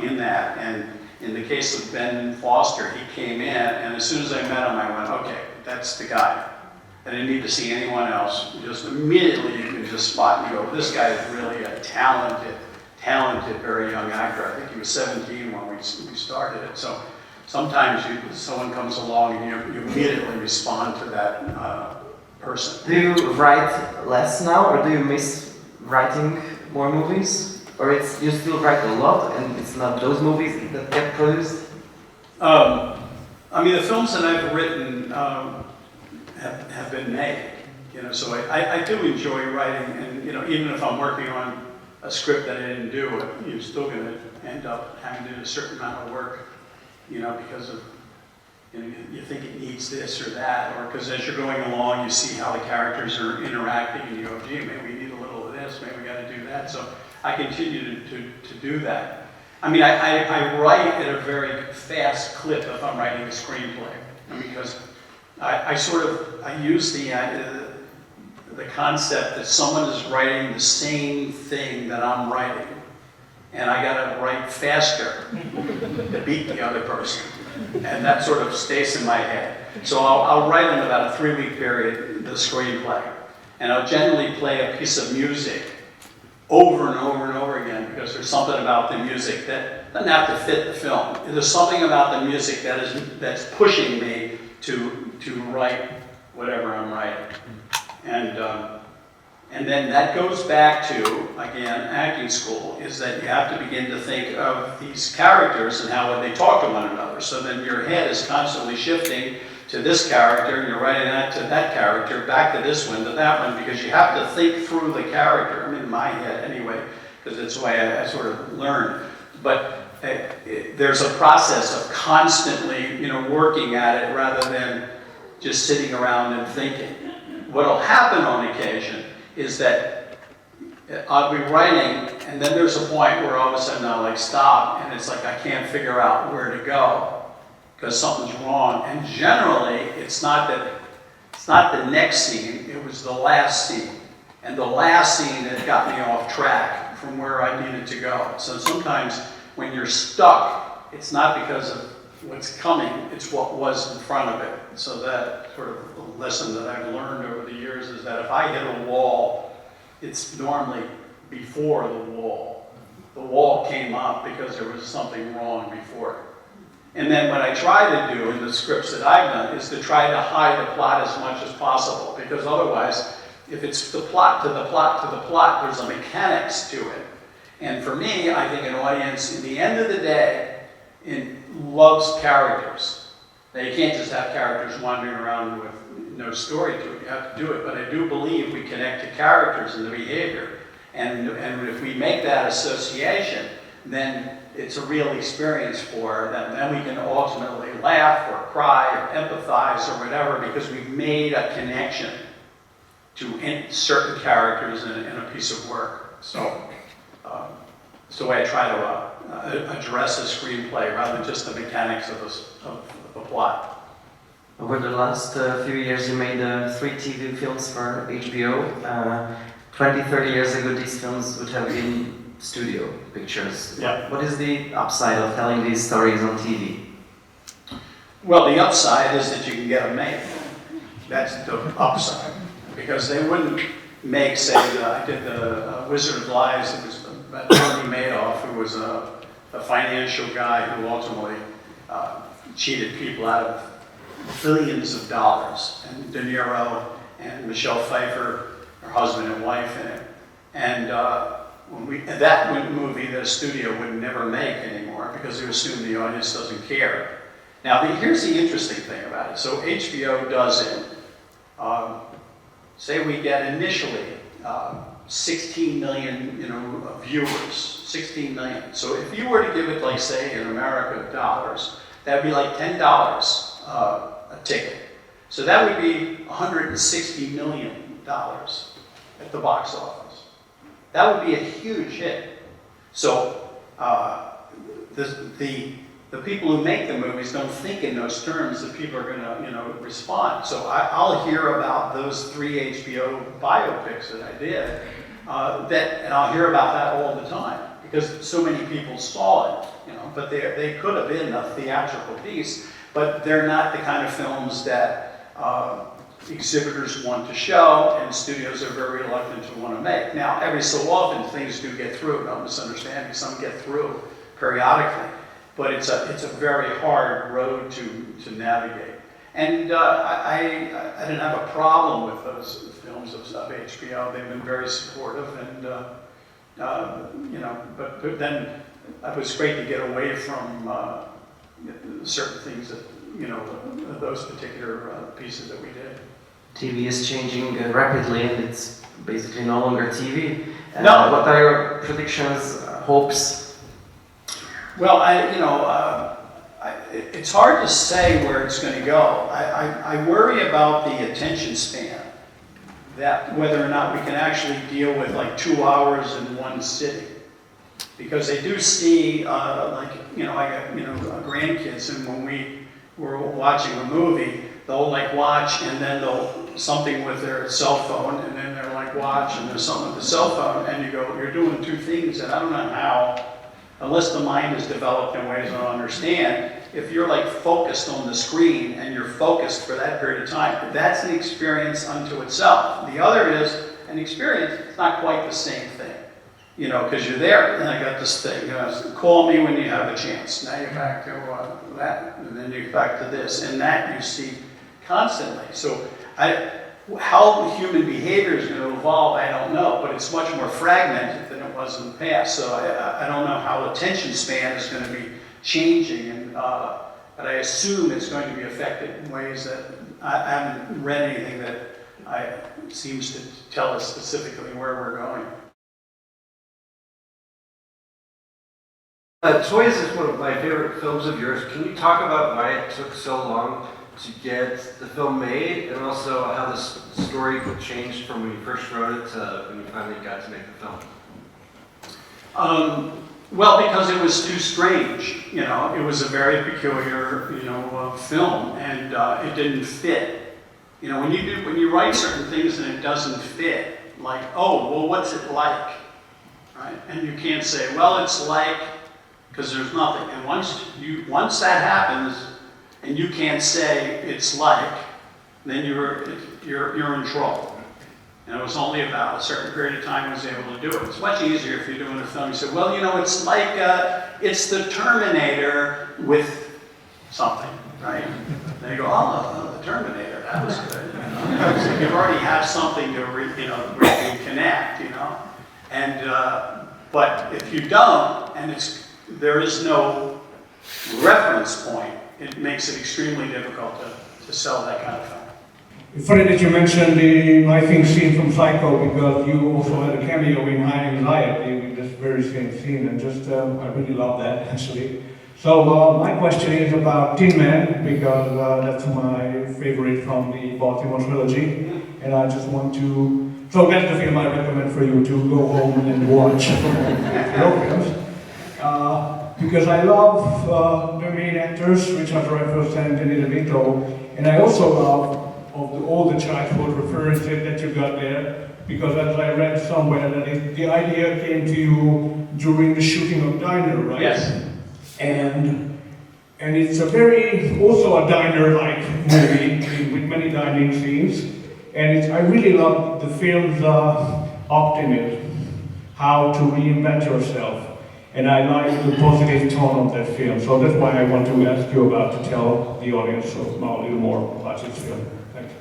in that. And in the case of Ben Foster, he came in, and as soon as I met him, I went, okay, that's the guy. I didn't need to see anyone else. Just immediately you can just spot and go, this guy is really a talented, very young actor. I think he was 17 when we started it. So sometimes someone comes along and you immediately respond to that person. Do you write less now, or do you miss writing more movies? Or you still write a lot and it's not those movies that get produced? The films that I've written have been made. So I do enjoy writing, and even if I'm working on a script that I didn't do, you're still going to end up having to do a certain amount of work, because of, you think it needs this or that, or because as you're going along, you see how the characters are interacting, and you go, gee, maybe we need a little of this, maybe we got to do that. So I continue to do that. I write at a very fast clip if I'm writing a screenplay, because I use the concept that someone is writing the same thing that I'm writing, and I gotta write faster to beat the other person, and that sort of stays in my head. So I'll write in about a 3-week period the screenplay, and I'll generally play a piece of music over and over and over again, because there's something about the music that doesn't have to fit the film. There's something about the music that's pushing me to write whatever I'm writing. And then that goes back to, again, acting school, is that you have to begin to think of these characters and how they talk to one another. So then your head is constantly shifting to this character, and you're writing that to that character, back to this one, to that one, because you have to think through the character. In my head anyway, because it's the way I sort of learn. But there's a process of constantly, working at it rather than just sitting around and thinking. What'll happen on occasion is that I'll be writing, and then there's a point where all of a sudden I'll stop, and it's like I can't figure out where to go because something's wrong. And generally, it's not the next scene; it was the last scene, and the last scene had got me off track from where I needed to go. So sometimes when you're stuck, it's not because of what's coming, it's what was in front of it. So that sort of lesson that I've learned over the years is that if I hit a wall, it's normally before the wall. The wall came up because there was something wrong before it. And then what I try to do in the scripts that I've done is to try to hide the plot as much as possible, because otherwise, if it's the plot to the plot to the plot, there's a mechanics to it. And for me, I think an audience, in the end of the day, loves characters. They can't just have characters wandering around with no story to it. You have to do it. But I do believe we connect to characters and the behavior. And if we make that association, then it's a real experience for them. Then we can ultimately laugh or cry or empathize or whatever, because we've made a connection to certain characters in a piece of work. So it's the way I try to address a screenplay rather than just the mechanics of the plot. Over the last few years, you made 3 TV films for HBO. 20, 30 years ago, these films would have been studio pictures. Yeah. What is the upside of telling these stories on TV? Well, the upside is that you can get them made. That's the upside. Because they wouldn't make, say, I did the Wizard of Lies, it was about Tony Madoff, who was a financial guy who ultimately cheated people out of billions of dollars. And De Niro and Michelle Pfeiffer, her husband and wife in it. And that movie that a studio would never make anymore because they assume the audience doesn't care. Now, here's the interesting thing about it. So HBO does it. Say we get initially 16 million, viewers, 16 million. So if you were to give it, like, say, in America, dollars, that would be like $10 a ticket. So that would be $160 million at the box office. That would be a huge hit. So the people who make the movies don't think in those terms that people are going to, respond. So I'll hear about those 3 HBO biopics that I did, and I'll hear about that all the time because so many people saw it, But they could have been a theatrical piece, but they're not the kind of films that exhibitors want to show, and studios are very reluctant to want to make. Now, every so often things do get through. Don't misunderstand me. Some get through periodically. But it's a very hard road to navigate. And I didn't have a problem with those films of HBO. They've been very supportive, and but then it was great to get away from certain things that those particular pieces that we did. TV is changing rapidly, and it's basically no longer TV. No. What are your predictions, hopes? Well, it's hard to say where it's going to go. I worry about the attention span, that whether or not we can actually deal with like 2 hours in one sitting, because they do see I got grandkids, and when we were watching a movie, they'll like watch, and then they'll something with their cell phone, and then they're like watch, and there's something with the cell phone, and you go, you're doing two things, and I don't know how. Unless the mind is developed in ways I don't understand, if you're like focused on the screen and you're focused for that period of time, that's an experience unto itself. The other is an experience, it's not quite the same thing. Because you're there, and I got this thing, call me when you have a chance. Now you're back to that, and then you're back to this, and that you see constantly. So how human behavior is going to evolve, I don't know, but it's much more fragmented than it was in the past. So I don't know how attention span is going to be changing, but I assume it's going to be affected in ways that I haven't read anything that seems to tell us specifically where we're going. Toys is one of my favorite films of yours. Can you talk about why it took so long to get the film made, and also how the story changed from when you first wrote it to when you finally got to make the film? Well, because it was too strange. It was a very peculiar, film, and it didn't fit. When you write certain things and it doesn't fit, like, oh, well, what's it like, right? And you can't say, well, it's like, because there's nothing. And once that happens, and you can't say it's like, then you're in trouble. And it was only about a certain period of time I was able to do it. It's much easier if you're doing a film. You say, well, it's like, it's the Terminator with something, right? Then you go, oh, the Terminator, that was good. So you already have something to reconnect, And, but if you don't, and there is no reference point, it makes it extremely difficult to sell that kind of film. It's funny that you mentioned the knifing scene from Psycho, because you also had a cameo in High Anxiety with this very same scene, and I really love that, actually. So my question is about Tin Man, because that's my favorite from the Baltimore trilogy, and I just want to... So that's the film I recommend for you to go home and watch your films. Because I love the main actors, Richard Dreyfuss and Danny DeVito, and I also love all the childhood references that you got there. because as I read somewhere that the idea came to you during the shooting of Diner, right? Yes. And it's a very, also a diner-like movie with many dining scenes. And I really love the film's optimism, how to reinvent yourself. And I like the positive tone of that film. So that's why I want to ask you about to tell the audience a little more about this film. Thank you.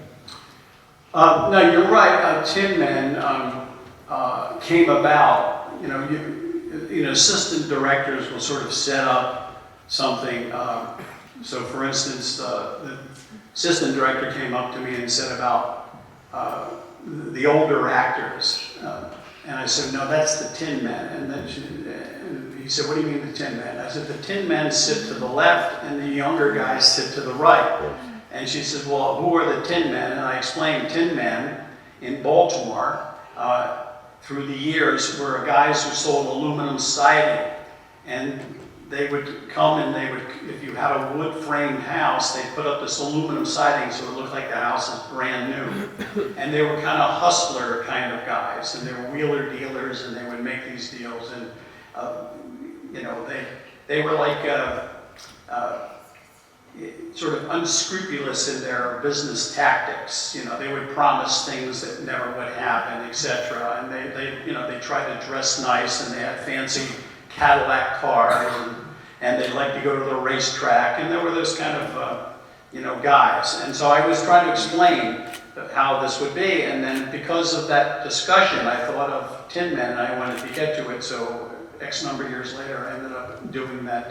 No, you're right. Tin Men came about. Assistant directors will sort of set up something. So, for instance, the assistant director came up to me and said about the older actors, and I said, "No, that's the Tin Men." And then he said, "What do you mean the Tin Men?" I said, "The Tin Men sit to the left, and the younger guys sit to the right." And she said, "Well, who are the Tin Men?" And I explained Tin Men in Baltimore through the years were guys who sold aluminum siding. And they would come and they would, if you had a wood framed house, they'd put up this aluminum siding so it looked like the house is brand new. And they were kind of hustler kind of guys, and they were wheeler dealers, and they would make these deals. And they were like sort of unscrupulous in their business tactics. They would promise things that never would happen, etc. And they tried to dress nice, and they had fancy Cadillac cars, and they'd like to go to the racetrack, and there were those kind of guys. And so I was trying to explain how this would be, and then because of that discussion, I thought of Tin Men, and I wanted to get to it. So X number of years later, I ended up doing that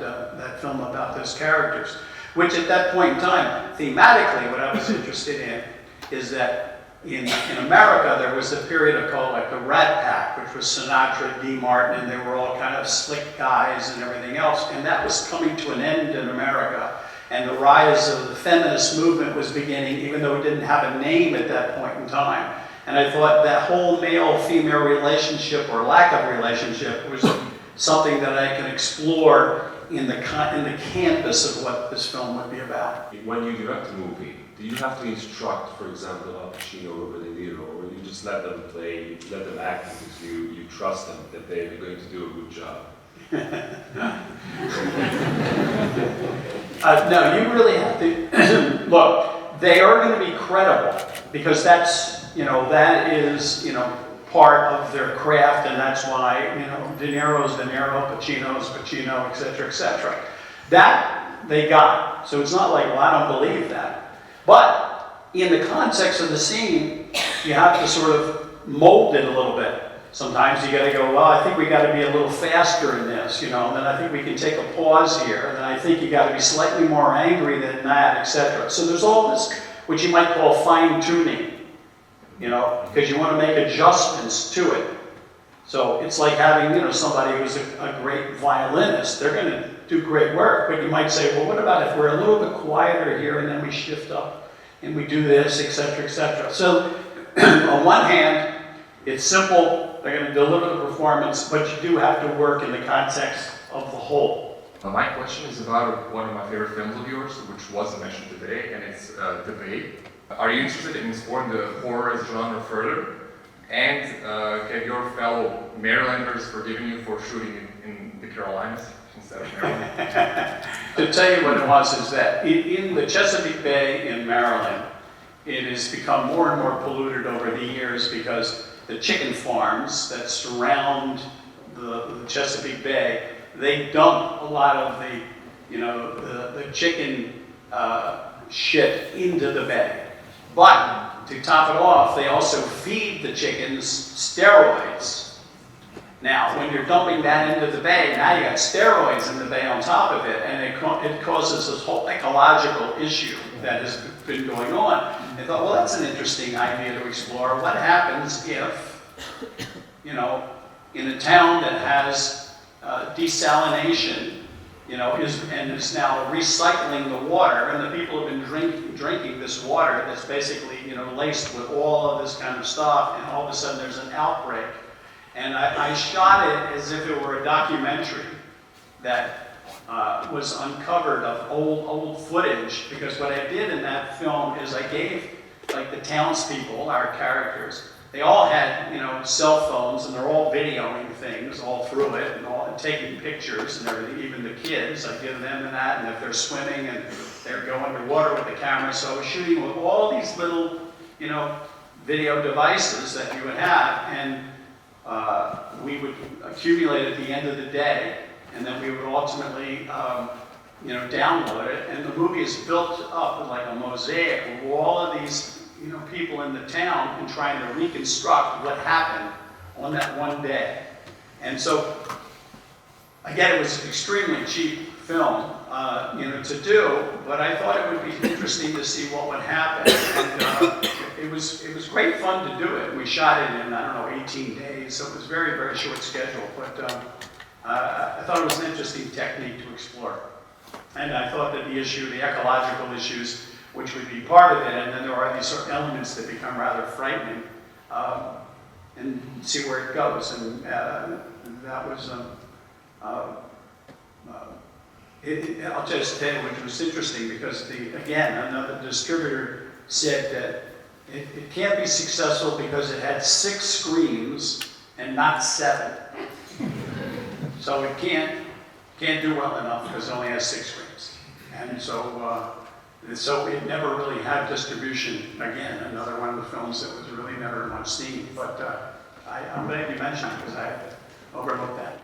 film about those characters. Which at that point in time, thematically, what I was interested in is that in America, there was a period called like the Rat Pack, which was Sinatra, D. Martin, and they were all kind of slick guys and everything else. And that was coming to an end in America. And the rise of the feminist movement was beginning, even though it didn't have a name at that point in time. And I thought that whole male-female relationship or lack of relationship was something that I can explore in the canvas of what this film would be about. When you direct a movie, do you have to instruct, for example, Al Pacino or Robert De Niro, or you just let them play, let them act because you trust them that they're going to do a good job? No, you really have to look. They are going to be credible because that is part of their craft, and that's why De Niro's De Niro, Pacino's Pacino, etc., etc. That they got. So it's not like, well, I don't believe that. But in the context of the scene, you have to sort of mold it a little bit. Sometimes you got to go, well, I think we got to be a little faster in this, and then I think we can take a pause here, and then I think you got to be slightly more angry than that, etc. So there's all this, what you might call fine-tuning. Because you want to make adjustments to it. So it's like having, somebody who's a great violinist. They're going to do great work, but you might say, well, what about if we're a little bit quieter here and then we shift up and we do this, etc., etc. So on one hand, it's simple. They're going to deliver the performance, but you do have to work in the context of the whole. My question is about one of my favorite films of yours, which wasn't mentioned today, and it's The Bay. Are you interested in exploring the horror genre further? And have your fellow Marylanders forgiven you for shooting in the Carolinas instead of Maryland? To tell you what it was is that in the Chesapeake Bay in Maryland, it has become more and more polluted over the years because the chicken farms that surround the Chesapeake Bay, they dump a lot of the chicken shit into the bay. But to top it off, they also feed the chickens steroids. Now, when you're dumping that into the bay, now you got steroids in the bay on top of it, and it causes this whole ecological issue that has been going on. I thought, well, that's an interesting idea to explore. What happens if, in a town that has desalination, is now recycling the water, and the people have been drinking this water that's basically, laced with all of this kind of stuff, and all of a sudden there's an outbreak. And I shot it as if it were a documentary that was uncovered of old footage, because what I did in that film is I gave, like, the townspeople, our characters, they all had, you know, cell phones, and they're all videoing things all through it, and taking pictures and everything. Even the kids, I give them that, and if they're swimming and they're going underwater with the camera. So I was shooting with all these little, you know, video devices that you would have, and we would accumulate at the end of the day, and then we would ultimately, you know, download it. And the movie is built up like a mosaic with all of these, you know, people in the town and trying to reconstruct what happened on that one day. And so, again, it was an extremely cheap film, you know, to do, but I thought it would be interesting to see what would happen. And it was great fun to do it. We shot it in, I don't know, 18 days, so it was very, very short schedule, but I thought it was an interesting technique to explore. And I thought that the issue, the ecological issues, which would be part of it, and then there are these sort of elements that become rather frightening, and see where it goes. And that was, I'll just tell you, which was interesting, because again, another distributor said that it can't be successful because it had 6 screens and not 7. So it can't do well enough because it only has 6 screens. And so it never really had distribution. Again, another one of the films that was really never much seen. But I'm glad you mentioned it because I overlooked that.